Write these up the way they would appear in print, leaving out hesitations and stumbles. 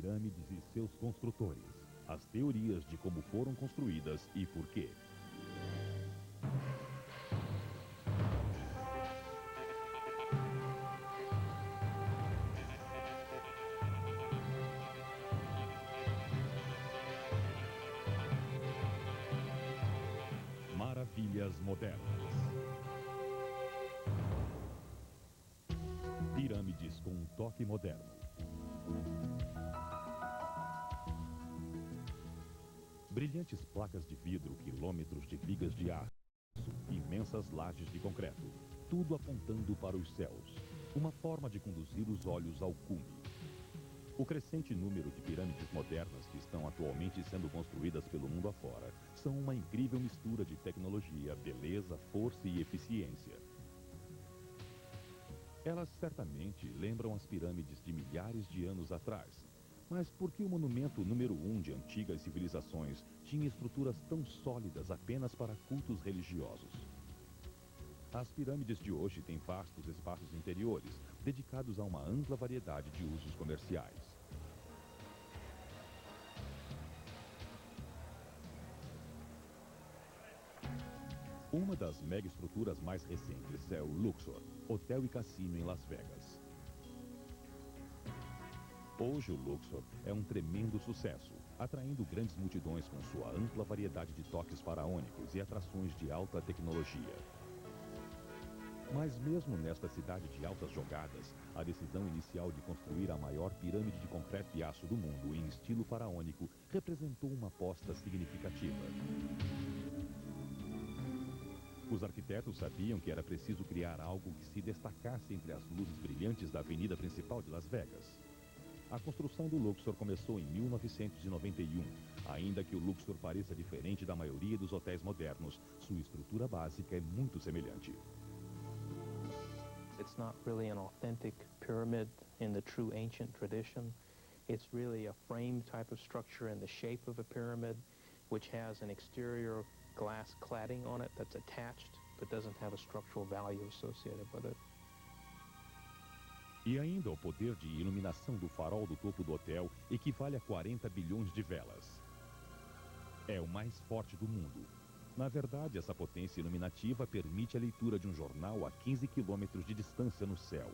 pirâmides e seus construtores, as teorias de como foram construídas e por quê. Maravilhas modernas. Pirâmides com um toque moderno. Brilhantes placas de vidro, quilômetros de vigas de aço, imensas lajes de concreto, tudo apontando para os céus. Uma forma de conduzir os olhos ao cume. O crescente número de pirâmides modernas que estão atualmente sendo construídas pelo mundo afora são uma incrível mistura de tecnologia, beleza, força e eficiência. Elas certamente lembram as pirâmides de milhares de anos atrás. Mas por que o monumento número 1 de antigas civilizações tinha estruturas tão sólidas apenas para cultos religiosos? As pirâmides de hoje têm vastos espaços interiores, dedicados a uma ampla variedade de usos comerciais. Uma das megaestruturas mais recentes é o Luxor, hotel e cassino em Las Vegas. Hoje o Luxor é um tremendo sucesso, atraindo grandes multidões com sua ampla variedade de toques faraônicos e atrações de alta tecnologia. Mas mesmo nesta cidade de altas jogadas, a decisão inicial de construir a maior pirâmide de concreto e aço do mundo em estilo faraônico representou uma aposta significativa. Os arquitetos sabiam que era preciso criar algo que se destacasse entre as luzes brilhantes da avenida principal de Las Vegas. A construção do Luxor começou em 1991. Ainda que o Luxor pareça diferente da maioria dos hotéis modernos, sua estrutura básica é muito semelhante. It's not really an authentic pyramid in the true ancient tradition. It's really a frame type of structure in the shape of a pyramid, which has an exterior glass cladding on it that's attached, but doesn't have a structural value associated with it. E ainda o poder de iluminação do farol do topo do hotel equivale a 40 bilhões de velas. É o mais forte do mundo. Na verdade, essa potência iluminativa permite a leitura de um jornal a 15 quilômetros de distância no céu.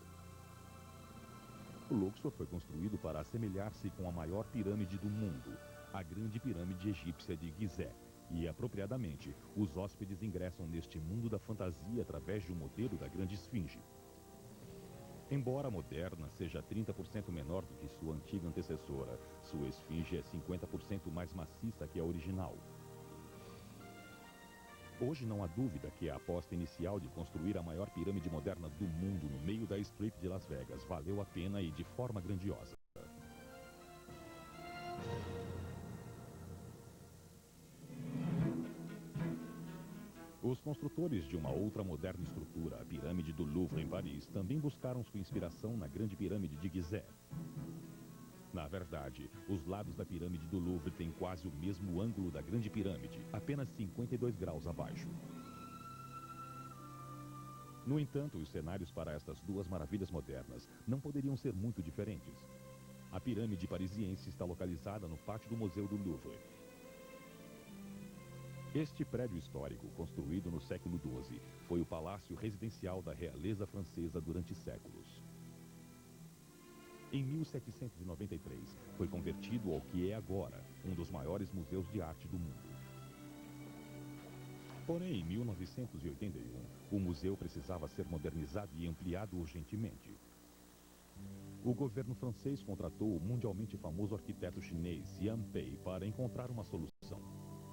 O Luxor foi construído para assemelhar-se com a maior pirâmide do mundo, a grande pirâmide egípcia de Gizé. E, apropriadamente, os hóspedes ingressam neste mundo da fantasia através de um modelo da grande esfinge. Embora a moderna seja 30% menor do que sua antiga antecessora, sua esfinge é 50% mais maciça que a original. Hoje não há dúvida que a aposta inicial de construir a maior pirâmide moderna do mundo no meio da Strip de Las Vegas valeu a pena e de forma grandiosa. Os construtores de uma outra moderna estrutura, a Pirâmide do Louvre em Paris, também buscaram sua inspiração na Grande Pirâmide de Gizé. Na verdade, os lados da Pirâmide do Louvre têm quase o mesmo ângulo da Grande Pirâmide, apenas 52 graus abaixo. No entanto, os cenários para estas duas maravilhas modernas não poderiam ser muito diferentes. A Pirâmide Parisiense está localizada no pátio do Museu do Louvre. Este prédio histórico, construído no século XII, foi o palácio residencial da realeza francesa durante séculos. Em 1793, foi convertido ao que é agora um dos maiores museus de arte do mundo. Porém, em 1981, o museu precisava ser modernizado e ampliado urgentemente. O governo francês contratou o mundialmente famoso arquiteto chinês Yan Pei para encontrar uma solução.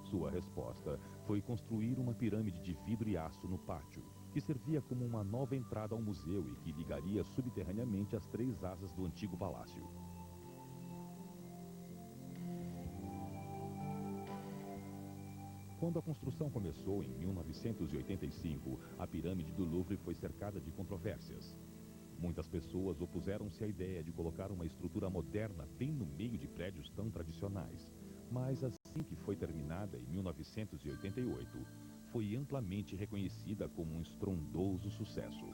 Sua resposta foi construir uma pirâmide de vidro e aço no pátio, que servia como uma nova entrada ao museu e que ligaria subterraneamente as 3 asas do antigo palácio. Quando a construção começou em 1985, a Pirâmide do Louvre foi cercada de controvérsias. Muitas pessoas opuseram-se à ideia de colocar uma estrutura moderna bem no meio de prédios tão tradicionais. Mas assim que foi terminada em 1988, foi amplamente reconhecida como um estrondoso sucesso.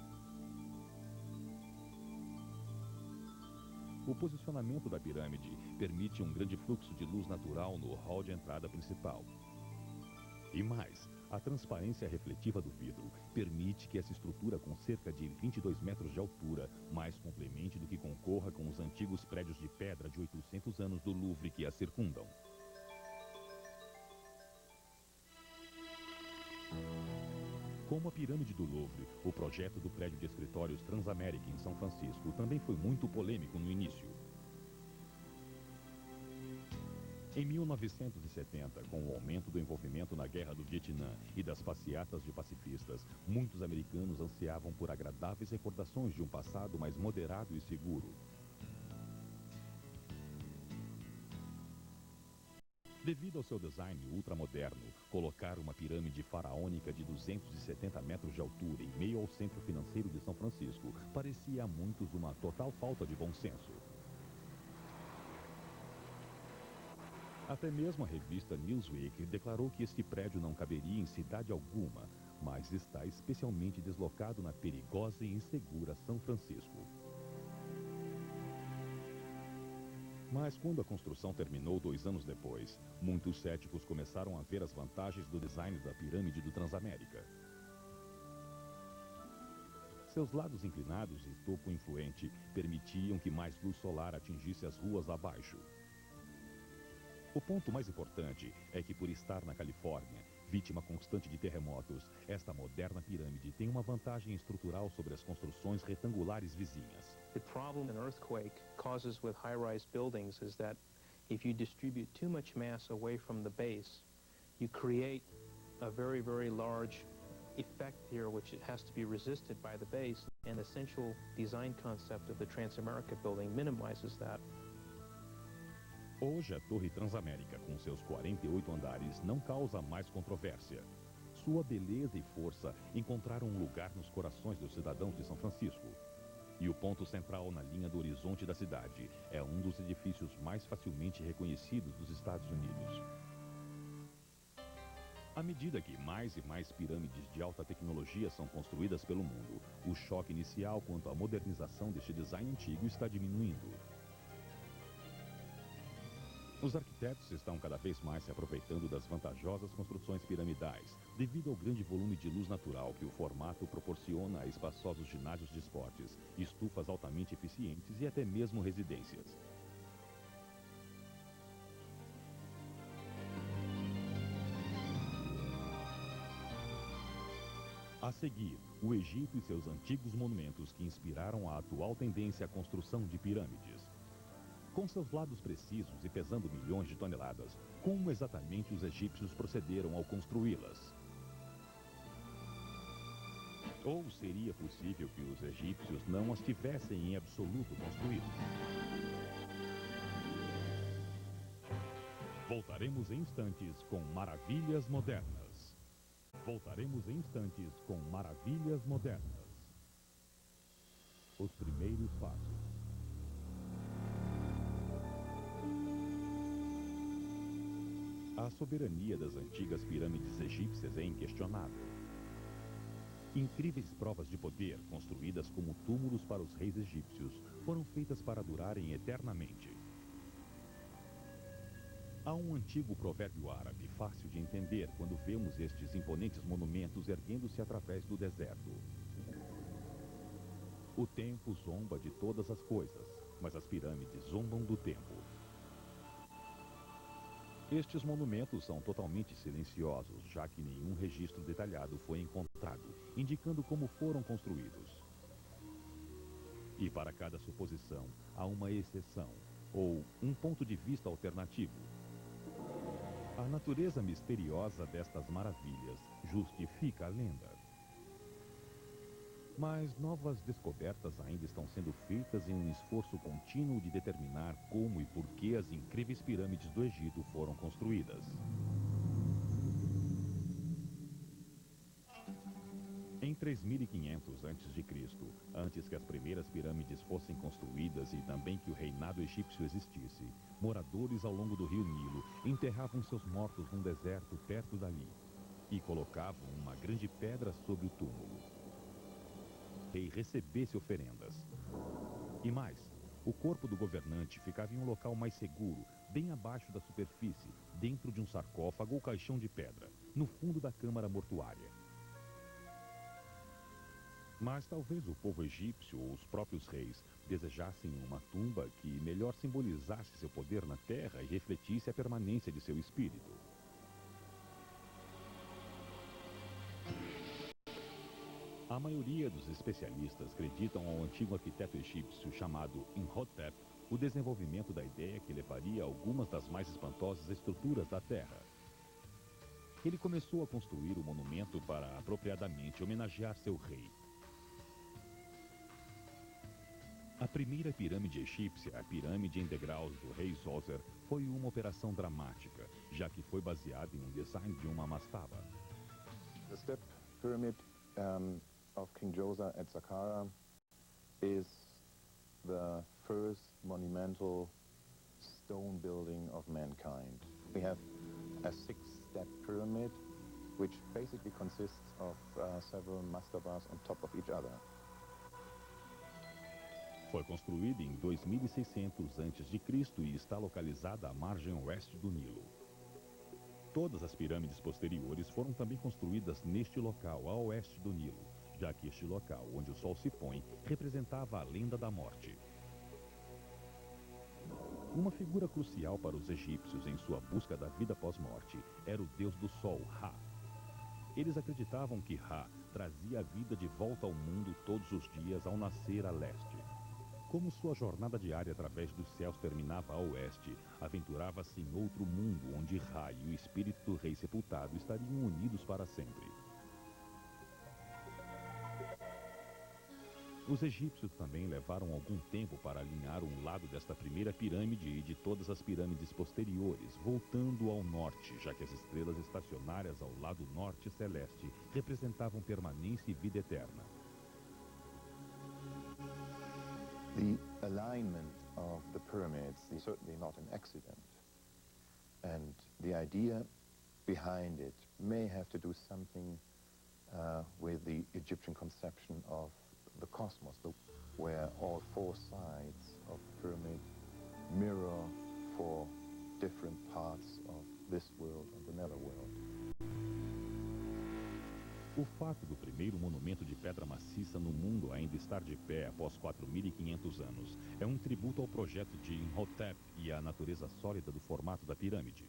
O posicionamento da pirâmide permite um grande fluxo de luz natural no hall de entrada principal. E mais, a transparência refletiva do vidro permite que essa estrutura com cerca de 22 metros de altura mais complemente do que concorra com os antigos prédios de pedra de 800 anos do Louvre que a circundam. Como a pirâmide do Louvre, o projeto do prédio de escritórios Transamérica em São Francisco também foi muito polêmico no início. Em 1970, com o aumento do envolvimento na Guerra do Vietnã e das passeatas de pacifistas, muitos americanos ansiavam por agradáveis recordações de um passado mais moderado e seguro. Devido ao seu design ultramoderno, colocar uma pirâmide faraônica de 270 metros de altura em meio ao centro financeiro de São Francisco parecia a muitos uma total falta de bom senso. Até mesmo a revista Newsweek declarou que este prédio não caberia em cidade alguma, mas está especialmente deslocado na perigosa e insegura São Francisco. Mas quando a construção terminou 2 anos depois, muitos céticos começaram a ver as vantagens do design da pirâmide do Transamérica. Seus lados inclinados e topo influente permitiam que mais luz solar atingisse as ruas abaixo. O ponto mais importante é que, por estar na Califórnia, vítima constante de terremotos, esta moderna pirâmide tem uma vantagem estrutural sobre as construções retangulares vizinhas. The problem an earthquake causes with high-rise buildings is that if you distribute too much mass away from the base, you create a very, very large effect here which it has to be resisted by the base, and the essential design concept of the Transamerica building minimizes that. Hoje, a Torre Transamérica, com seus 48 andares, não causa mais controvérsia. Sua beleza e força encontraram um lugar nos corações dos cidadãos de São Francisco. E o ponto central na linha do horizonte da cidade é um dos edifícios mais facilmente reconhecidos dos Estados Unidos. À medida que mais e mais pirâmides de alta tecnologia são construídas pelo mundo, o choque inicial quanto à modernização deste design antigo está diminuindo. Os arquitetos estão cada vez mais se aproveitando das vantajosas construções piramidais, devido ao grande volume de luz natural que o formato proporciona a espaçosos ginásios de esportes, estufas altamente eficientes e até mesmo residências. A seguir, o Egito e seus antigos monumentos que inspiraram a atual tendência à construção de pirâmides. Com seus lados precisos e pesando milhões de toneladas, como exatamente os egípcios procederam ao construí-las? Ou seria possível que os egípcios não as tivessem em absoluto construídas? Voltaremos em instantes com maravilhas modernas. Voltaremos em instantes com maravilhas modernas. Os primeiros passos. A soberania das antigas pirâmides egípcias é inquestionável. Incríveis provas de poder, construídas como túmulos para os reis egípcios, foram feitas para durarem eternamente. Há um antigo provérbio árabe fácil de entender quando vemos estes imponentes monumentos erguendo-se através do deserto. O tempo zomba de todas as coisas, mas as pirâmides zombam do tempo. Estes monumentos são totalmente silenciosos, já que nenhum registro detalhado foi encontrado, indicando como foram construídos. E para cada suposição, há uma exceção, ou um ponto de vista alternativo. A natureza misteriosa destas maravilhas justifica a lenda. Mas novas descobertas ainda estão sendo feitas em um esforço contínuo de determinar como e por que as incríveis pirâmides do Egito foram construídas. Em 3500 a.C., antes que as primeiras pirâmides fossem construídas e também que o reinado egípcio existisse, moradores ao longo do rio Nilo enterravam seus mortos num deserto perto dali e colocavam uma grande pedra sobre o túmulo. E recebesse oferendas. E mais, O corpo do governante ficava em um local mais seguro, bem abaixo da superfície, dentro de um sarcófago ou caixão de pedra, no fundo da câmara mortuária. Mas talvez o povo egípcio ou os próprios reis desejassem uma tumba que melhor simbolizasse seu poder na terra e refletisse a permanência de seu espírito. A maioria dos especialistas acreditam ao antigo arquiteto egípcio chamado Imhotep o desenvolvimento da ideia que levaria a algumas das mais espantosas estruturas da Terra. Ele começou a construir o monumento para apropriadamente homenagear seu rei. A primeira pirâmide egípcia, a pirâmide em degraus do rei Zoser, foi uma operação dramática, já que foi baseada em um design de uma mastaba. The step pyramid of King Djoser at Saqqara is the first monumental stone building of mankind. We have a 6-step pyramid which basically consists of several mastabas on top of each other. Foi construída em 2600 a.C. e está localizada à margem oeste do Nilo. Todas as pirâmides posteriores foram também construídas neste local, a oeste do Nilo, já que este local, onde o sol se põe, representava a lenda da morte. Uma figura crucial para os egípcios em sua busca da vida pós-morte era o deus do sol, Ra. Eles acreditavam que Ra trazia a vida de volta ao mundo todos os dias ao nascer a leste. Como sua jornada diária através dos céus terminava a oeste, aventurava-se em outro mundo onde Ra e o espírito do rei sepultado estariam unidos para sempre. Os egípcios também levaram algum tempo para alinhar um lado desta primeira pirâmide e de todas as pirâmides posteriores, voltando ao norte, já que as estrelas estacionárias ao lado norte celeste representavam permanência e vida eterna. The alignment of the pyramids is certainly not an accident. And the idea behind it may have to do something with the Egyptian conception of the cosmos, where all 4 sides of the pyramid mirror 4 different parts of this world and the netherworld. O fato do primeiro monumento de pedra maciça no mundo ainda estar de pé após 4.500 anos é um tributo ao projeto de Imhotep e à natureza sólida do formato da pirâmide.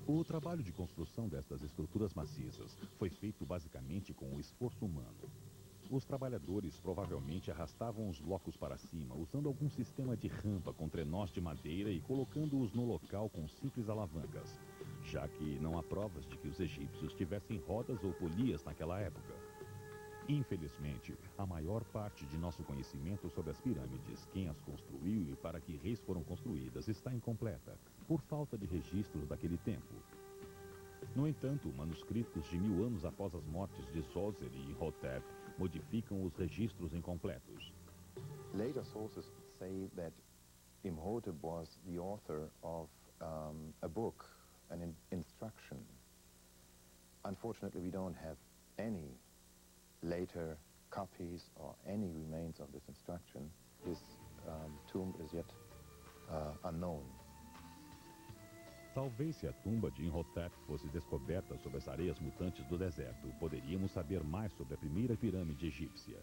O trabalho de construção destas estruturas maciças foi feito basicamente com o esforço humano. Os trabalhadores provavelmente arrastavam os blocos para cima, usando algum sistema de rampa com trenós de madeira e colocando-os no local com simples alavancas, já que não há provas de que os egípcios tivessem rodas ou polias naquela época. Infelizmente, a maior parte de nosso conhecimento sobre as pirâmides, quem as construiu e para que reis foram construídas, está incompleta, por falta de registros daquele tempo. No entanto, manuscritos de 1000 anos após as mortes de Zoser e Imhotep modificam os registros incompletos. Later sources say that Imhotep was the author of a book, an instruction. Unfortunately, we don't have any later copies or any remains of this instruction. This tomb is yet unknown. Talvez se a tumba de Imhotep fosse descoberta sob as areias mutantes do deserto, poderíamos saber mais sobre a primeira pirâmide egípcia.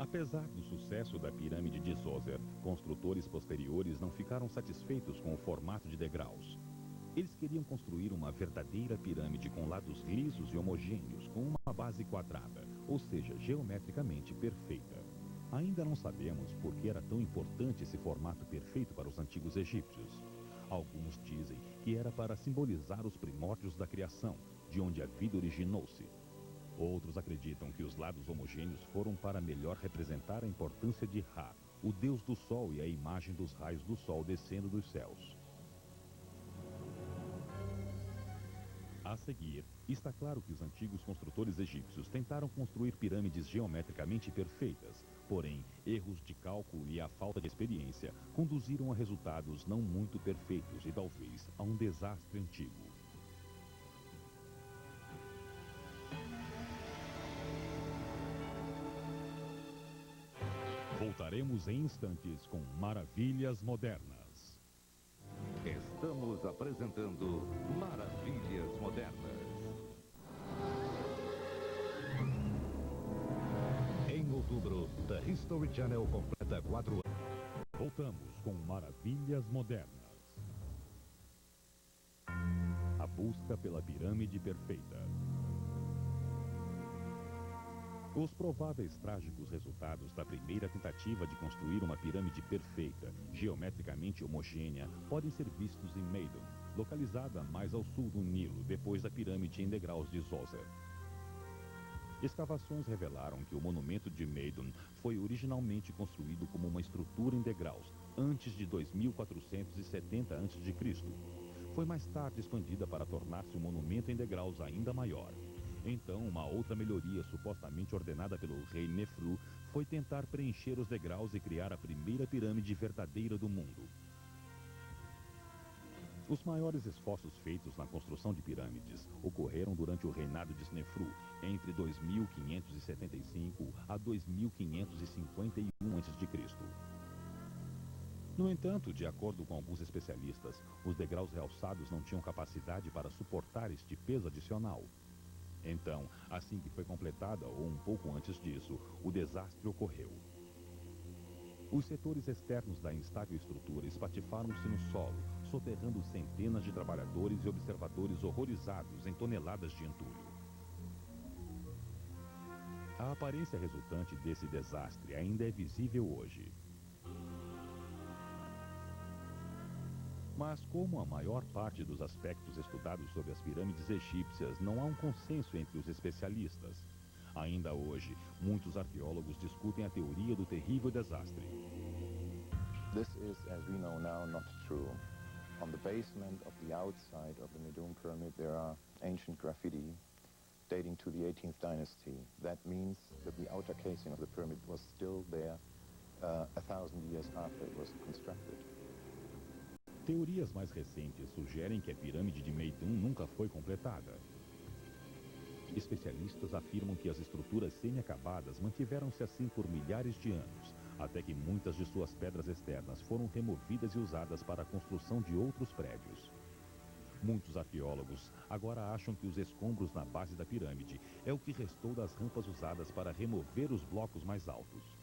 Apesar do sucesso da pirâmide de Zoser, construtores posteriores não ficaram satisfeitos com o formato de degraus. Eles queriam construir uma verdadeira pirâmide com lados lisos e homogêneos, com uma base quadrada, ou seja, geometricamente perfeita. Ainda não sabemos por que era tão importante esse formato perfeito para os antigos egípcios. Alguns dizem que era para simbolizar os primórdios da criação, de onde a vida originou-se. Outros acreditam que os lados homogêneos foram para melhor representar a importância de Ra, o deus do sol e a imagem dos raios do sol descendo dos céus. A seguir, está claro que os antigos construtores egípcios tentaram construir pirâmides geometricamente perfeitas, porém, erros de cálculo e a falta de experiência conduziram a resultados não muito perfeitos e talvez a um desastre antigo. Voltaremos em instantes com Maravilhas Modernas. Estamos apresentando Maravilhas Modernas. Em outubro, The History Channel completa 4 anos. Voltamos com Maravilhas Modernas. A busca pela pirâmide perfeita. Os prováveis trágicos resultados da primeira tentativa de construir uma pirâmide perfeita, geometricamente homogênea, podem ser vistos em Meidum, localizada mais ao sul do Nilo, depois da pirâmide em degraus de Djoser. Escavações revelaram que o monumento de Meidum foi originalmente construído como uma estrutura em degraus, antes de 2470 a.C. Foi mais tarde expandida para tornar-se um monumento em degraus ainda maior. Então, uma outra melhoria supostamente ordenada pelo rei Nefru foi tentar preencher os degraus e criar a primeira pirâmide verdadeira do mundo. Os maiores esforços feitos na construção de pirâmides ocorreram durante o reinado de Snefru, entre 2575 a 2551 a.C. No entanto, de acordo com alguns especialistas, os degraus realçados não tinham capacidade para suportar este peso adicional. Então, assim que foi completada, ou um pouco antes disso, o desastre ocorreu. Os setores externos da instável estrutura espatifaram-se no solo, soterrando centenas de trabalhadores e observadores horrorizados em toneladas de entulho. A aparência resultante desse desastre ainda é visível hoje. Mas como a maior parte dos aspectos estudados sobre as pirâmides egípcias, não há um consenso entre os especialistas. Ainda hoje, muitos arqueólogos discutem a teoria do terrível desastre. This is, as we know now, not true. On the basement of the outside of the Meidum Pyramid, there are ancient graffiti dating to the 18th dynasty. That means that the outer casing of the pyramid was still there 1,000 years after it was constructed. Teorias mais recentes sugerem que a pirâmide de Meidum nunca foi completada. Especialistas afirmam que as estruturas semi-acabadas mantiveram-se assim por milhares de anos, até que muitas de suas pedras externas foram removidas e usadas para a construção de outros prédios. Muitos arqueólogos agora acham que os escombros na base da pirâmide é o que restou das rampas usadas para remover os blocos mais altos.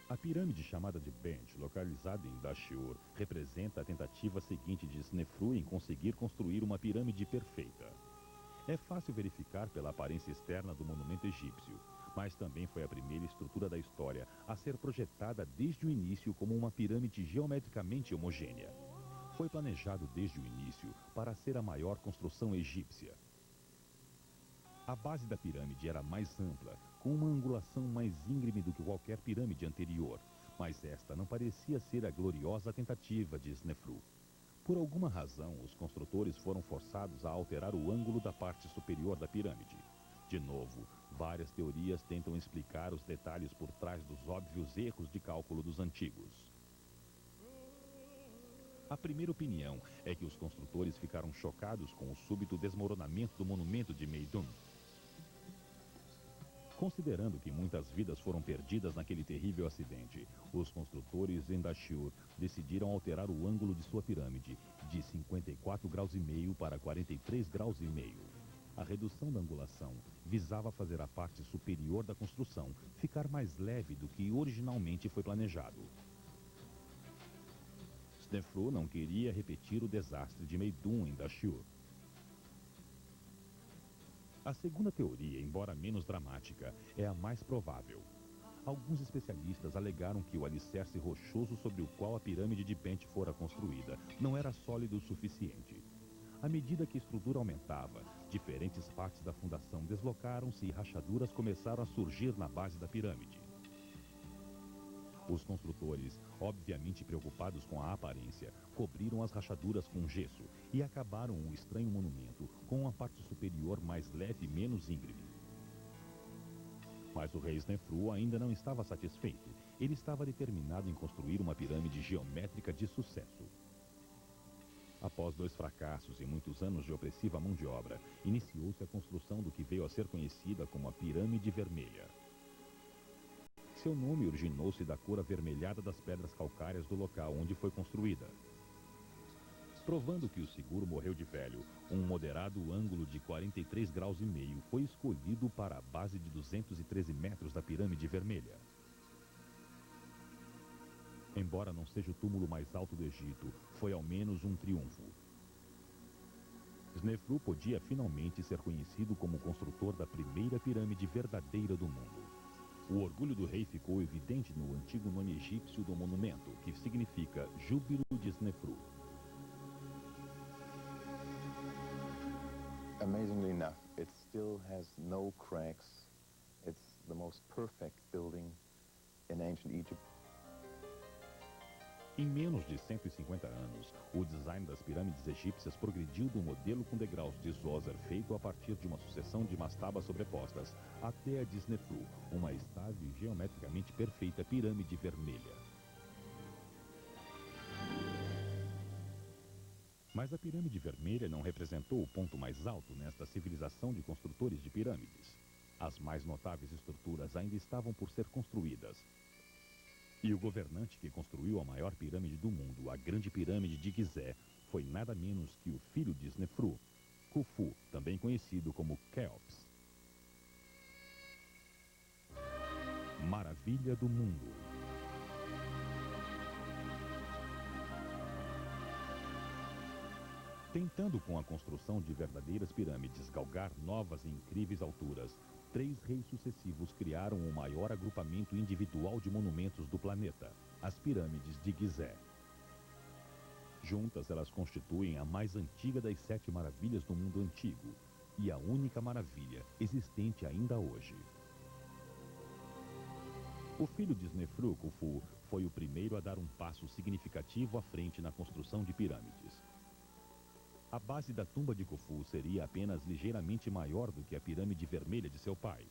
A pirâmide chamada de Bench, localizada em Dashur, representa a tentativa seguinte de Snefru em conseguir construir uma pirâmide perfeita. É fácil verificar pela aparência externa do monumento egípcio, mas também foi a primeira estrutura da história a ser projetada desde o início como uma pirâmide geometricamente homogênea. Foi planejado desde o início para ser a maior construção egípcia. A base da pirâmide era mais ampla, com uma angulação mais íngreme do que qualquer pirâmide anterior, mas esta não parecia ser a gloriosa tentativa de Snefru. Por alguma razão, os construtores foram forçados a alterar o ângulo da parte superior da pirâmide. De novo, várias teorias tentam explicar os detalhes por trás dos óbvios erros de cálculo dos antigos. A primeira opinião é que os construtores ficaram chocados com o súbito desmoronamento do monumento de Meidum. Considerando que muitas vidas foram perdidas naquele terrível acidente, os construtores em Dashur decidiram alterar o ângulo de sua pirâmide de 54,5 graus para 43,5 graus. A redução da angulação visava fazer a parte superior da construção ficar mais leve do que originalmente foi planejado. Snefru não queria repetir o desastre de Meidum em Dashur. A segunda teoria, embora menos dramática, é a mais provável. Alguns especialistas alegaram que o alicerce rochoso sobre o qual a pirâmide de Bench fora construída não era sólido o suficiente. À medida que a estrutura aumentava, diferentes partes da fundação deslocaram-se e rachaduras começaram a surgir na base da pirâmide. Os construtores, obviamente preocupados com a aparência, cobriram as rachaduras com gesso e acabaram o estranho monumento com uma parte superior mais leve e menos íngreme. Mas o rei Snefru ainda não estava satisfeito. Ele estava determinado em construir uma pirâmide geométrica de sucesso. Após 2 fracassos e muitos anos de opressiva mão de obra, iniciou-se a construção do que veio a ser conhecida como a Pirâmide Vermelha. Seu nome originou-se da cor avermelhada das pedras calcárias do local onde foi construída. Provando que o seguro morreu de velho, um moderado ângulo de 43 graus e meio foi escolhido para a base de 213 metros da pirâmide vermelha. Embora não seja o túmulo mais alto do Egito, foi ao menos um triunfo. Snefru podia finalmente ser conhecido como o construtor da primeira pirâmide verdadeira do mundo. O orgulho do rei ficou evidente no antigo nome egípcio do monumento, que significa Júbilo de Snefru. Amazingly enough, it still has no cracks. It's the most perfect building in ancient Egypt. Em menos de 150 anos, o design das pirâmides egípcias progrediu do modelo com degraus de Zoser feito a partir de uma sucessão de mastabas sobrepostas, até a de Snefru, uma estável e geometricamente perfeita pirâmide vermelha. Mas a pirâmide vermelha não representou o ponto mais alto nesta civilização de construtores de pirâmides. As mais notáveis estruturas ainda estavam por ser construídas. E o governante que construiu a maior pirâmide do mundo, a Grande Pirâmide de Gizé, foi nada menos que o filho de Snefru, Khufu, também conhecido como Quéops. Maravilha do mundo. Tentando com a construção de verdadeiras pirâmides galgar novas e incríveis alturas, 3 reis sucessivos criaram o maior agrupamento individual de monumentos do planeta, as pirâmides de Gizé. Juntas, elas constituem a mais antiga das 7 maravilhas do mundo antigo e a única maravilha existente ainda hoje. O filho de Snefru, Khufu, foi o primeiro a dar um passo significativo à frente na construção de pirâmides. A base da tumba de Khufu seria apenas ligeiramente maior do que a pirâmide vermelha de seu pai.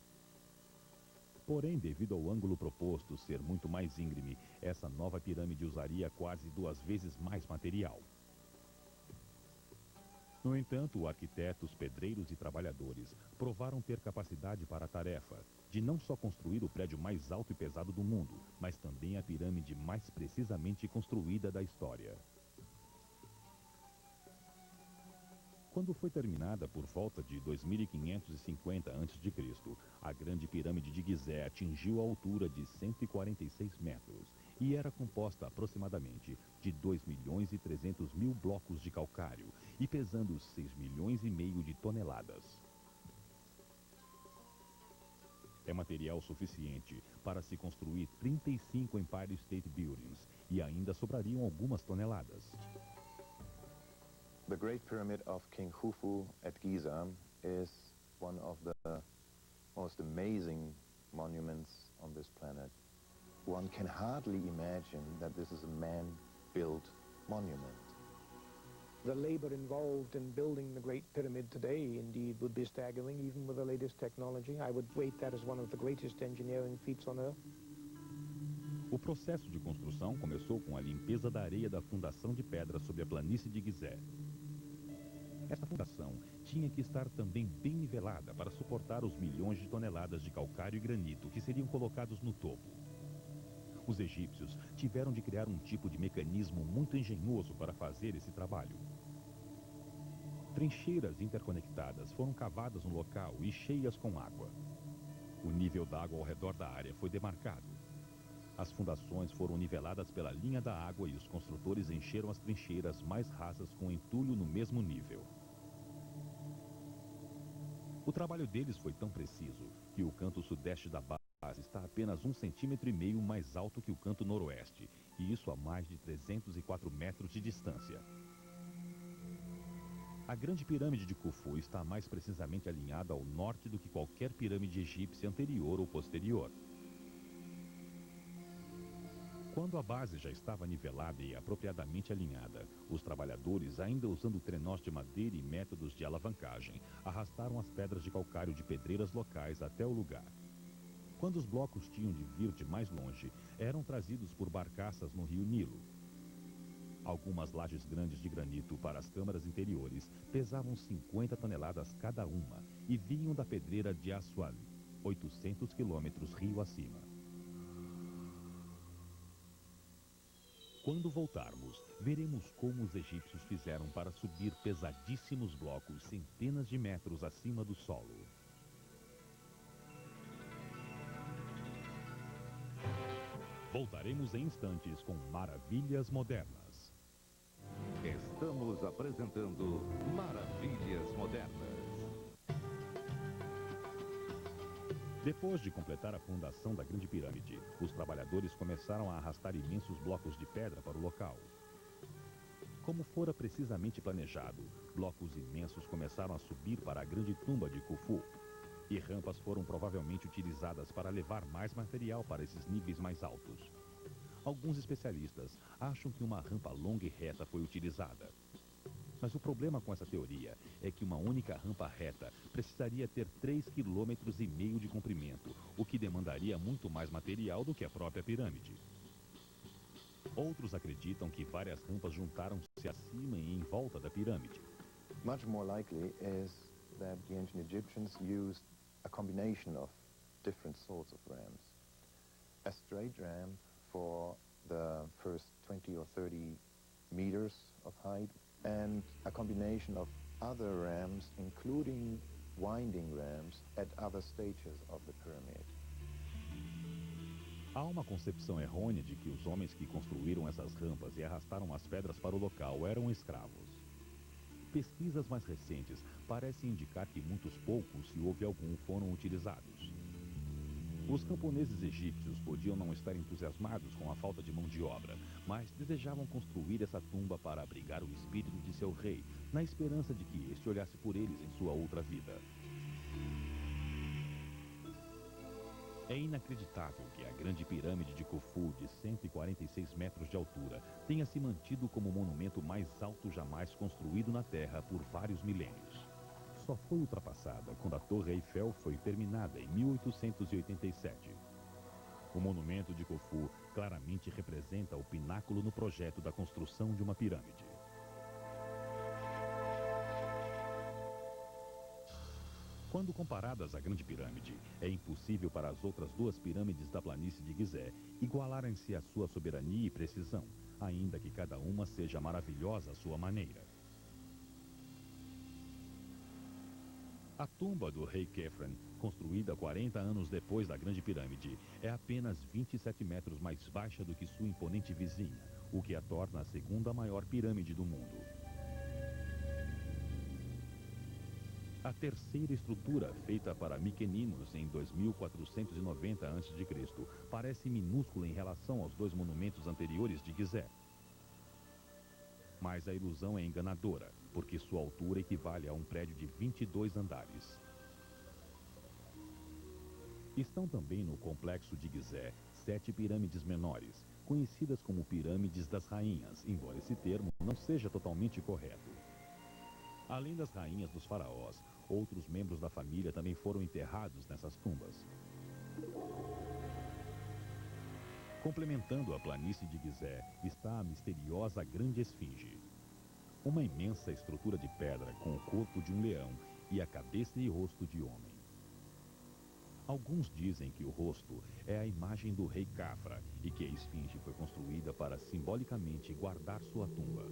Porém, devido ao ângulo proposto ser muito mais íngreme, essa nova pirâmide usaria quase 2 vezes mais material. No entanto, arquitetos, pedreiros e trabalhadores provaram ter capacidade para a tarefa de não só construir o prédio mais alto e pesado do mundo, mas também a pirâmide mais precisamente construída da história. Quando foi terminada por volta de 2550 a.C., a Grande Pirâmide de Gizé atingiu a altura de 146 metros e era composta aproximadamente de 2.300.000 blocos de calcário e pesando 6,5 milhões de toneladas. É material suficiente para se construir 35 Empire State Buildings e ainda sobrariam algumas toneladas. The Great Pyramid of King Khufu at Giza is one of the most amazing monuments on this planet. One can hardly imagine that this is a man-built monument. The labor involved in building the Great Pyramid today indeed would be staggering, even with the latest technology. I would rate that as one of the greatest engineering feats on Earth. O processo de construção começou com a limpeza da areia da fundação de pedra sobre a planície de Gizé. Esta fundação tinha que estar também bem nivelada para suportar os milhões de toneladas de calcário e granito que seriam colocados no topo. Os egípcios tiveram de criar um tipo de mecanismo muito engenhoso para fazer esse trabalho. Trincheiras interconectadas foram cavadas no local e cheias com água. O nível d'água ao redor da área foi demarcado. As fundações foram niveladas pela linha da água e os construtores encheram as trincheiras mais rasas com entulho no mesmo nível. O trabalho deles foi tão preciso que o canto sudeste da base está apenas 1,5 centímetros mais alto que o canto noroeste, e isso a mais de 304 metros de distância. A Grande Pirâmide de Khufu está mais precisamente alinhada ao norte do que qualquer pirâmide egípcia anterior ou posterior. Quando a base já estava nivelada e apropriadamente alinhada, os trabalhadores, ainda usando trenós de madeira e métodos de alavancagem, arrastaram as pedras de calcário de pedreiras locais até o lugar. Quando os blocos tinham de vir de mais longe, eram trazidos por barcaças no rio Nilo. Algumas lajes grandes de granito para as câmaras interiores pesavam 50 toneladas cada uma e vinham da pedreira de Aswan, 800 quilômetros rio acima. Quando voltarmos, veremos como os egípcios fizeram para subir pesadíssimos blocos centenas de metros acima do solo. Voltaremos em instantes com Maravilhas Modernas. Estamos apresentando Maravilhas Modernas. Depois de completar a fundação da Grande Pirâmide, os trabalhadores começaram a arrastar imensos blocos de pedra para o local. Como fora precisamente planejado, blocos imensos começaram a subir para a grande tumba de Khufu, e rampas foram provavelmente utilizadas para levar mais material para esses níveis mais altos. Alguns especialistas acham que uma rampa longa e reta foi utilizada. Mas o problema com essa teoria é que uma única rampa reta precisaria ter 3,5 km de comprimento, o que demandaria muito mais material do que a própria pirâmide. Outros acreditam que várias rampas juntaram-se acima e em volta da pirâmide. Much more likely is that the ancient Egyptians used a combination of different sorts of rams. A straight ram for the first 20 or 30 meters of height, and a combination of other rams, including winding rams, at other stages of the pyramid. Há uma concepção errônea de que os homens que construíram essas rampas e arrastaram as pedras para o local eram escravos. Pesquisas mais recentes parecem indicar que muitos poucos, se houve algum, foram utilizados. Os camponeses egípcios podiam não estar entusiasmados com a falta de mão de obra, mas desejavam construir essa tumba para abrigar o espírito de seu rei, na esperança de que este olhasse por eles em sua outra vida. É inacreditável que a Grande Pirâmide de Khufu, de 146 metros de altura, tenha se mantido como o monumento mais alto jamais construído na Terra por vários milênios. Só foi ultrapassada quando a Torre Eiffel foi terminada em 1887. O monumento de Khufu claramente representa o pináculo no projeto da construção de uma pirâmide. Quando comparadas à Grande Pirâmide, é impossível para as outras duas pirâmides da planície de Gizé igualarem-se à sua soberania e precisão, ainda que cada uma seja maravilhosa à sua maneira. A tumba do rei Khefren, construída 40 anos depois da Grande Pirâmide, é apenas 27 metros mais baixa do que sua imponente vizinha, o que a torna a segunda maior pirâmide do mundo. A terceira estrutura, feita para Miqueninos em 2490 a.C., parece minúscula em relação aos dois monumentos anteriores de Gizé. Mas a ilusão é enganadora, porque sua altura equivale a um prédio de 22 andares. Estão também no complexo de Gizé 7 pirâmides menores, conhecidas como pirâmides das rainhas, embora esse termo não seja totalmente correto. Além das rainhas dos faraós, outros membros da família também foram enterrados nessas tumbas. Complementando a planície de Gizé está a misteriosa Grande Esfinge. Uma imensa estrutura de pedra com o corpo de um leão e a cabeça e rosto de homem. Alguns dizem que o rosto é a imagem do rei Khafra e que a esfinge foi construída para simbolicamente guardar sua tumba.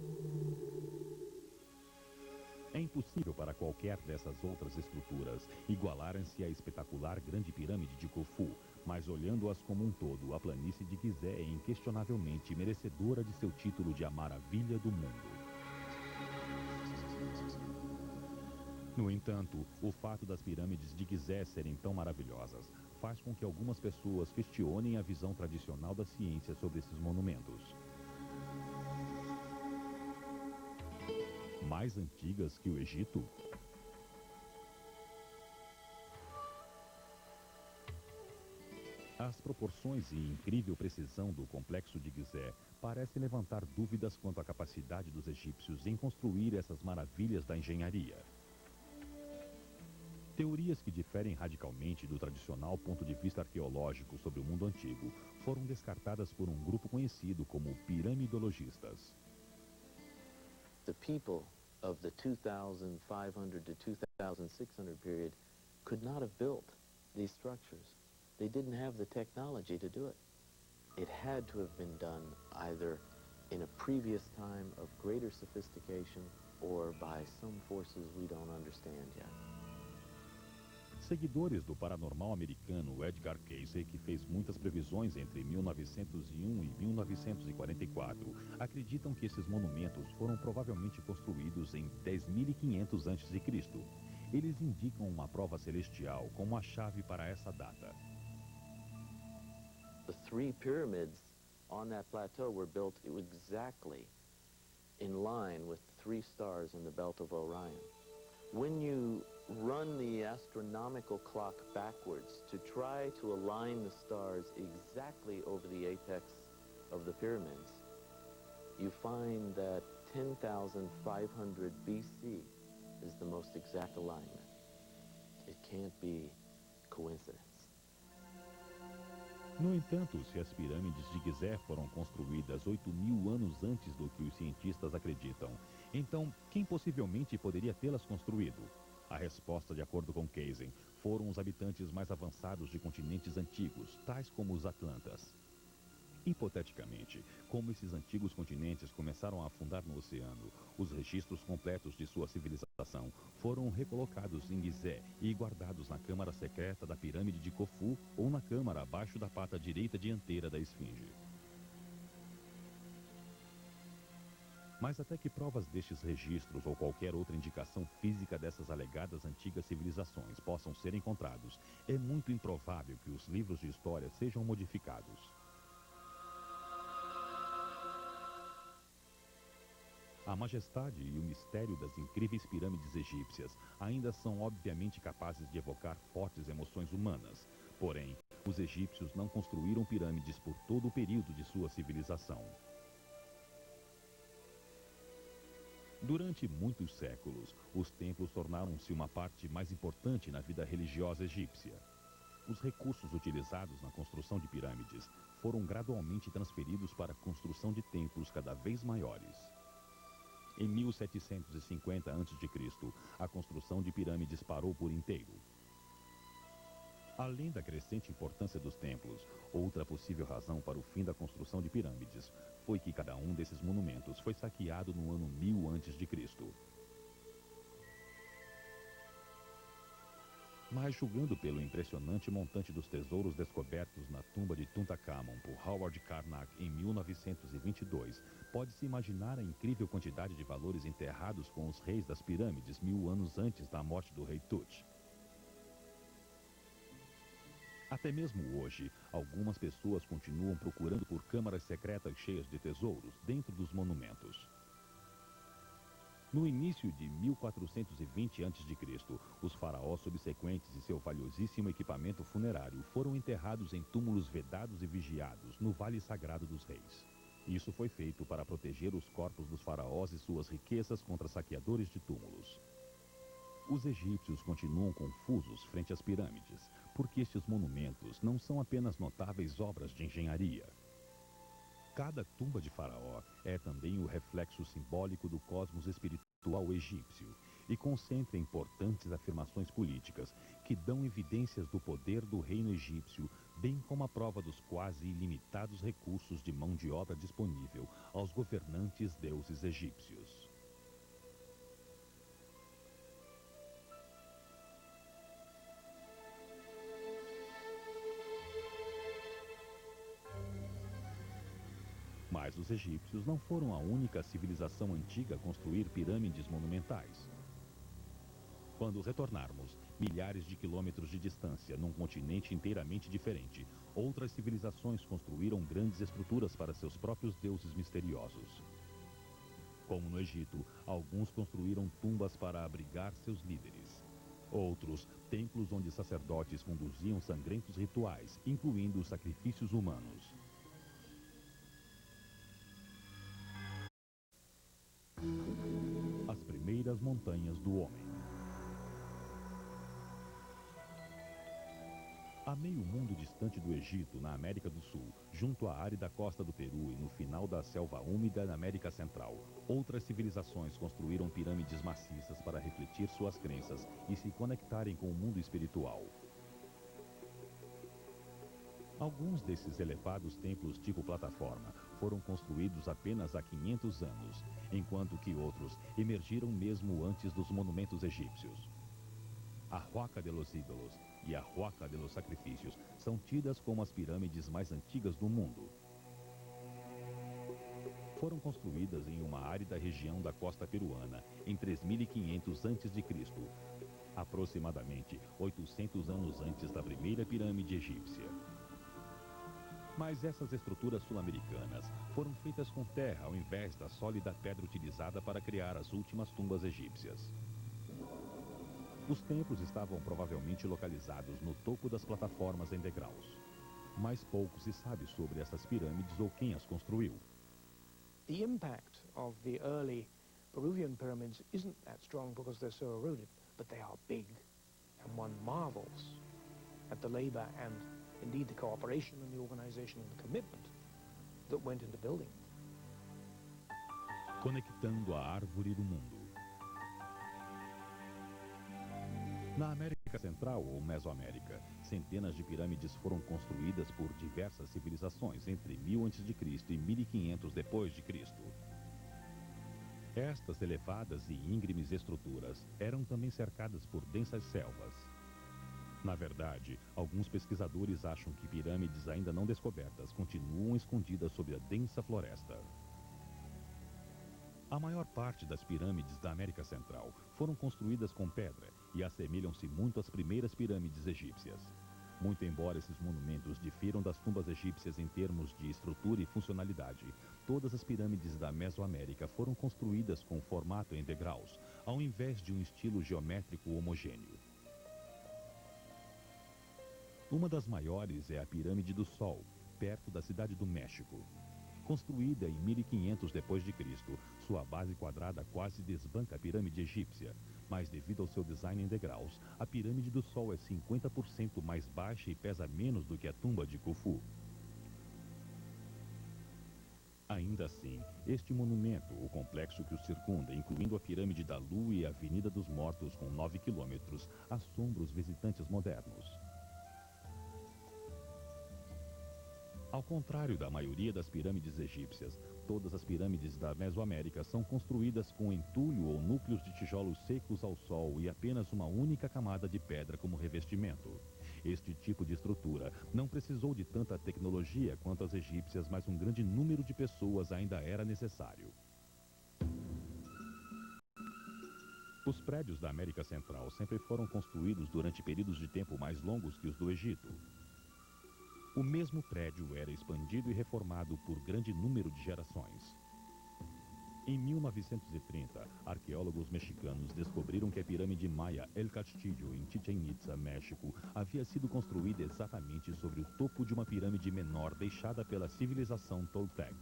É impossível para qualquer dessas outras estruturas igualarem-se à espetacular Grande Pirâmide de Khufu, mas olhando-as como um todo, a planície de Gizé é inquestionavelmente merecedora de seu título de a maravilha do mundo. No entanto, o fato das pirâmides de Gizé serem tão maravilhosas faz com que algumas pessoas questionem a visão tradicional da ciência sobre esses monumentos. Mais antigas que o Egito? As proporções e incrível precisão do complexo de Gizé parecem levantar dúvidas quanto à capacidade dos egípcios em construir essas maravilhas da engenharia. Teorias que diferem radicalmente do tradicional ponto de vista arqueológico sobre o mundo antigo foram descartadas por um grupo conhecido como piramidologistas. The people of the 2500 to 2600 period could not have built these structures. They didn't have the technology to do it. It had to have been done either in a previous time of greater sophistication or by some forces we don't understand yet. Seguidores do paranormal americano Edgar Cayce, que fez muitas previsões entre 1901 e 1944, acreditam que esses monumentos foram provavelmente construídos em 10.500 a.C. Eles indicam uma prova celestial como a chave para essa data. The three pyramids on that plateau were built exactly in line with the three stars in the belt of Orion. When you run the astronomical clock backwards to try to align the stars exactly over the apex of the pyramids, you find that 10,500 BC is the most exact alignment. It can't be coincidence. No entanto, se as pirâmides de Gizé foram construídas 8.000 anos antes do que os cientistas acreditam, então quem possivelmente poderia tê-las construído? A resposta, de acordo com Cayce, foram os habitantes mais avançados de continentes antigos, tais como os Atlantas. Hipoteticamente, como esses antigos continentes começaram a afundar no oceano, os registros completos de sua civilização foram recolocados em Gizé e guardados na câmara secreta da pirâmide de Khufu ou na câmara abaixo da pata direita dianteira da esfinge. Mas até que provas destes registros ou qualquer outra indicação física dessas alegadas antigas civilizações possam ser encontrados, é muito improvável que os livros de história sejam modificados. A majestade e o mistério das incríveis pirâmides egípcias ainda são obviamente capazes de evocar fortes emoções humanas. Porém, os egípcios não construíram pirâmides por todo o período de sua civilização. Durante muitos séculos, os templos tornaram-se uma parte mais importante na vida religiosa egípcia. Os recursos utilizados na construção de pirâmides foram gradualmente transferidos para a construção de templos cada vez maiores. Em 1750 a.C., a construção de pirâmides parou por inteiro. Além da crescente importância dos templos, outra possível razão para o fim da construção de pirâmides foi que cada um desses monumentos foi saqueado no ano 1000 a.C. Mas julgando pelo impressionante montante dos tesouros descobertos na tumba de Tutankhamon por Howard Carnac em 1922, pode-se imaginar a incrível quantidade de valores enterrados com os reis das pirâmides 1000 anos antes da morte do rei Tut. Até mesmo hoje, algumas pessoas continuam procurando por câmaras secretas cheias de tesouros dentro dos monumentos. No início de 1420 a.C., os faraós subsequentes e seu valiosíssimo equipamento funerário foram enterrados em túmulos vedados e vigiados no Vale Sagrado dos Reis. Isso foi feito para proteger os corpos dos faraós e suas riquezas contra saqueadores de túmulos. Os egípcios continuam confusos frente às pirâmides, porque estes monumentos não são apenas notáveis obras de engenharia. Cada tumba de faraó é também o reflexo simbólico do cosmos espiritual egípcio e concentra importantes afirmações políticas que dão evidências do poder do reino egípcio, bem como a prova dos quase ilimitados recursos de mão de obra disponível aos governantes deuses egípcios. Mas os egípcios não foram a única civilização antiga a construir pirâmides monumentais. Quando retornarmos, milhares de quilômetros de distância, num continente inteiramente diferente, outras civilizações construíram grandes estruturas para seus próprios deuses misteriosos. Como no Egito, alguns construíram tumbas para abrigar seus líderes. Outros, templos onde sacerdotes conduziam sangrentos rituais, incluindo os sacrifícios humanos. As primeiras montanhas do homem. A meio mundo distante do Egito, na América do Sul, junto à árida costa do Peru e no final da selva úmida na América Central, outras civilizações construíram pirâmides maciças para refletir suas crenças e se conectarem com o mundo espiritual. Alguns desses elevados templos tipo plataforma foram construídos apenas há 500 anos, enquanto que outros emergiram mesmo antes dos monumentos egípcios. A Huaca de los Ídolos e a Huaca de los Sacrifícios são tidas como as pirâmides mais antigas do mundo. Foram construídas em uma árida região da costa peruana em 3500 a.C., aproximadamente 800 anos antes da primeira pirâmide egípcia. Mas essas estruturas sul-americanas foram feitas com terra ao invés da sólida pedra utilizada para criar as últimas tumbas egípcias. Os templos estavam provavelmente localizados no topo das plataformas em degraus. Mas pouco se sabe sobre essas pirâmides ou quem as construiu. The impact of the early Peruvian pyramids isn't that strong because they're so eroded, but they are big, and one marvels at the labor and indeed the cooperation and the organization and the commitment that went into building. Conectando a árvore do mundo. Na América Central ou Mesoamérica, centenas de pirâmides foram construídas por diversas civilizações entre 1000 a.C. e 1500 d.C. Estas elevadas e íngremes estruturas eram também cercadas por densas selvas. Na verdade, alguns pesquisadores acham que pirâmides ainda não descobertas continuam escondidas sob a densa floresta. A maior parte das pirâmides da América Central foram construídas com pedra e assemelham-se muito às primeiras pirâmides egípcias. Muito embora esses monumentos difiram das tumbas egípcias em termos de estrutura e funcionalidade, todas as pirâmides da Mesoamérica foram construídas com formato em degraus, ao invés de um estilo geométrico homogêneo. Uma das maiores é a Pirâmide do Sol, perto da cidade do México. Construída em 1500 d.C., sua base quadrada quase desbanca a pirâmide egípcia, mas devido ao seu design em degraus, a Pirâmide do Sol é 50% mais baixa e pesa menos do que a tumba de Khufu. Ainda assim, este monumento, o complexo que o circunda, incluindo a Pirâmide da Lua e a Avenida dos Mortos com 9 quilômetros, assombra os visitantes modernos. Ao contrário da maioria das pirâmides egípcias, todas as pirâmides da Mesoamérica são construídas com entulho ou núcleos de tijolos secos ao sol e apenas uma única camada de pedra como revestimento. Este tipo de estrutura não precisou de tanta tecnologia quanto as egípcias, mas um grande número de pessoas ainda era necessário. Os prédios da América Central sempre foram construídos durante períodos de tempo mais longos que os do Egito. O mesmo prédio era expandido e reformado por grande número de gerações. Em 1930, arqueólogos mexicanos descobriram que a pirâmide maia El Castillo, em Chichén Itzá, México, havia sido construída exatamente sobre o topo de uma pirâmide menor deixada pela civilização Toltec.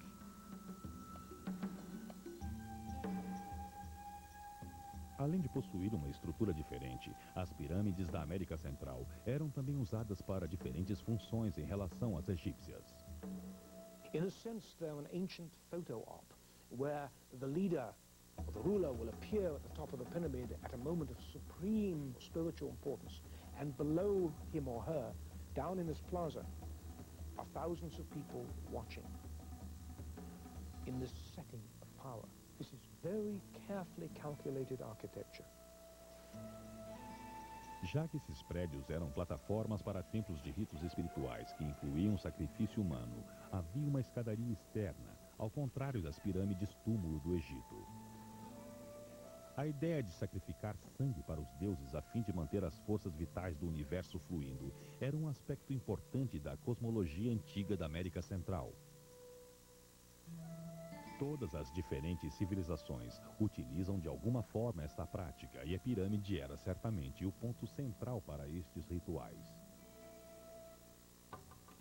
Além de possuir uma estrutura diferente, as pirâmides da América Central eram também usadas para diferentes funções em relação às egípcias. In a sense, they're an ancient photo op, where the leader or the ruler will appear at the top of the pyramid at a moment of supreme spiritual importance, and below him or her, down in this plaza, are thousands of people watching. In this setting of power, this is very carefully calculated architecture. Já que esses prédios eram plataformas para templos de ritos espirituais que incluíam sacrifício humano, havia uma escadaria externa, ao contrário das pirâmides túmulo do Egito. A ideia de sacrificar sangue para os deuses a fim de manter as forças vitais do universo fluindo era um aspecto importante da cosmologia antiga da América Central. Todas as diferentes civilizações utilizam de alguma forma esta prática, e a pirâmide era certamente o ponto central para estes rituais.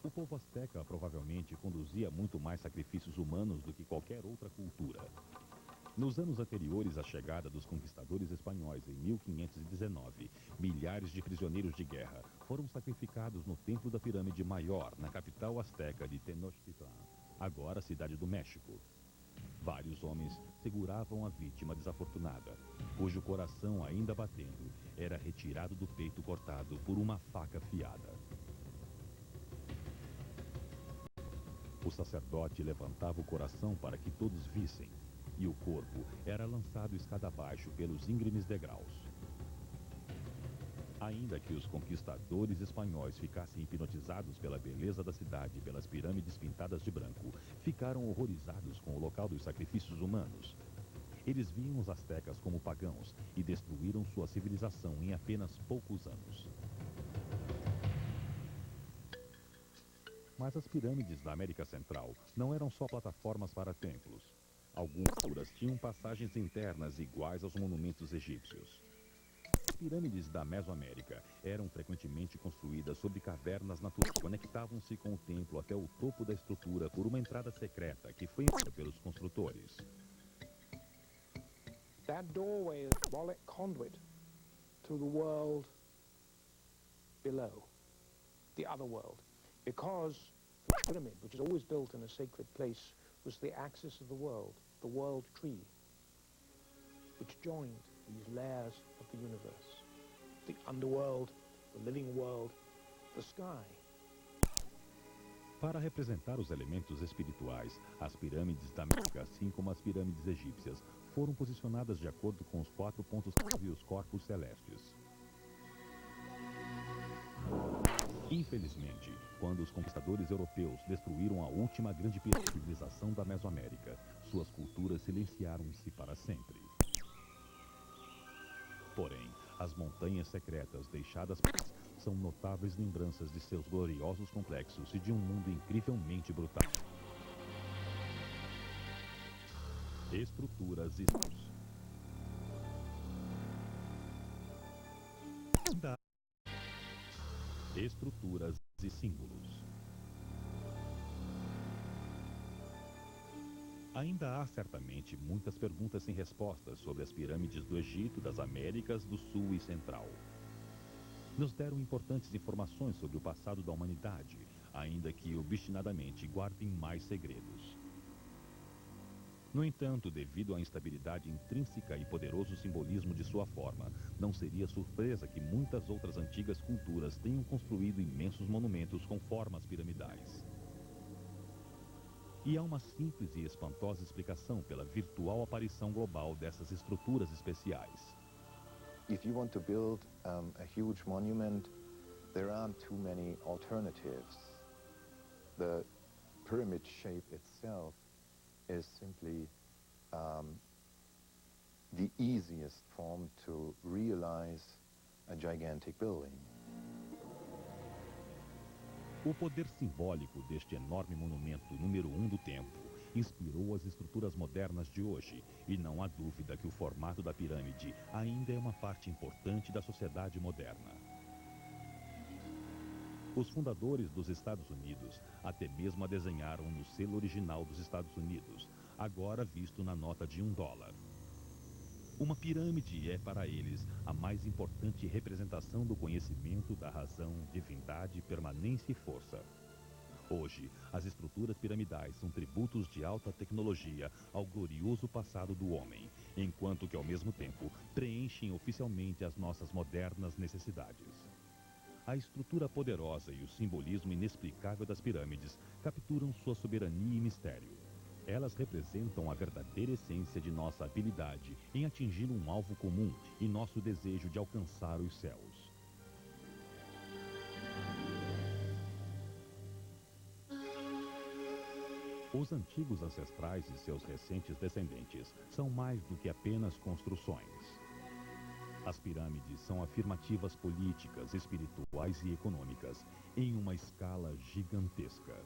O povo azteca provavelmente conduzia muito mais sacrifícios humanos do que qualquer outra cultura. Nos anos anteriores à chegada dos conquistadores espanhóis em 1519, milhares de prisioneiros de guerra foram sacrificados no Templo da Pirâmide Maior, na capital azteca de Tenochtitlán, agora cidade do México. Vários homens seguravam a vítima desafortunada, cujo coração, ainda batendo, era retirado do peito cortado por uma faca afiada. O sacerdote levantava o coração para que todos vissem, e o corpo era lançado escada abaixo pelos íngremes degraus. Ainda que os conquistadores espanhóis ficassem hipnotizados pela beleza da cidade e pelas pirâmides pintadas de branco, ficaram horrorizados com o local dos sacrifícios humanos. Eles viam os astecas como pagãos e destruíram sua civilização em apenas poucos anos. Mas as pirâmides da América Central não eram só plataformas para templos. Algumas tinham passagens internas iguais aos monumentos egípcios. As pirâmides da Mesoamérica eram frequentemente construídas sobre cavernas naturais. Conectavam-se com o templo até o topo da estrutura por uma entrada secreta que foi feita pelos construtores. That doorway is a symbolic conduit to the world below, the other world, because the pyramid, which is always built in a sacred place, was the axis of the world tree, which joined these layers of the universe, the underworld, the living world, the sky. Para representar os elementos espirituais, as pirâmides da América, assim como as pirâmides egípcias, foram posicionadas de acordo com os 4 pontos e os corpos celestes. Infelizmente, quando os conquistadores europeus destruíram a última grande civilização da Mesoamérica, suas culturas silenciaram-se para sempre. Porém, as montanhas secretas deixadas são notáveis lembranças de seus gloriosos complexos e de um mundo incrivelmente brutal. Estruturas e estruturas e símbolos. Ainda há certamente muitas perguntas sem respostas sobre as pirâmides do Egito, das Américas do Sul e Central. Nos deram importantes informações sobre o passado da humanidade, ainda que obstinadamente guardem mais segredos. No entanto, devido à instabilidade intrínseca e poderoso simbolismo de sua forma, não seria surpresa que muitas outras antigas culturas tenham construído imensos monumentos com formas piramidais. E há uma simples e espantosa explicação pela virtual aparição global dessas estruturas especiais. If you want to build a huge monument, there aren't too many alternatives. The pyramid shape itself is simply the easiest form to realize a gigantic building. O poder simbólico deste enorme monumento número 1 do tempo inspirou as estruturas modernas de hoje, e não há dúvida que o formato da pirâmide ainda é uma parte importante da sociedade moderna. Os fundadores dos Estados Unidos até mesmo a desenharam no selo original dos Estados Unidos, agora visto na nota de $1. Uma pirâmide é para eles a mais importante representação do conhecimento, da razão, divindade, permanência e força. Hoje, as estruturas piramidais são tributos de alta tecnologia ao glorioso passado do homem, enquanto que, ao mesmo tempo, preenchem oficialmente as nossas modernas necessidades. A estrutura poderosa e o simbolismo inexplicável das pirâmides capturam sua soberania e mistério. Elas representam a verdadeira essência de nossa habilidade em atingir um alvo comum e nosso desejo de alcançar os céus. Os antigos ancestrais e seus recentes descendentes são mais do que apenas construções. As pirâmides são afirmativas políticas, espirituais e econômicas em uma escala gigantesca.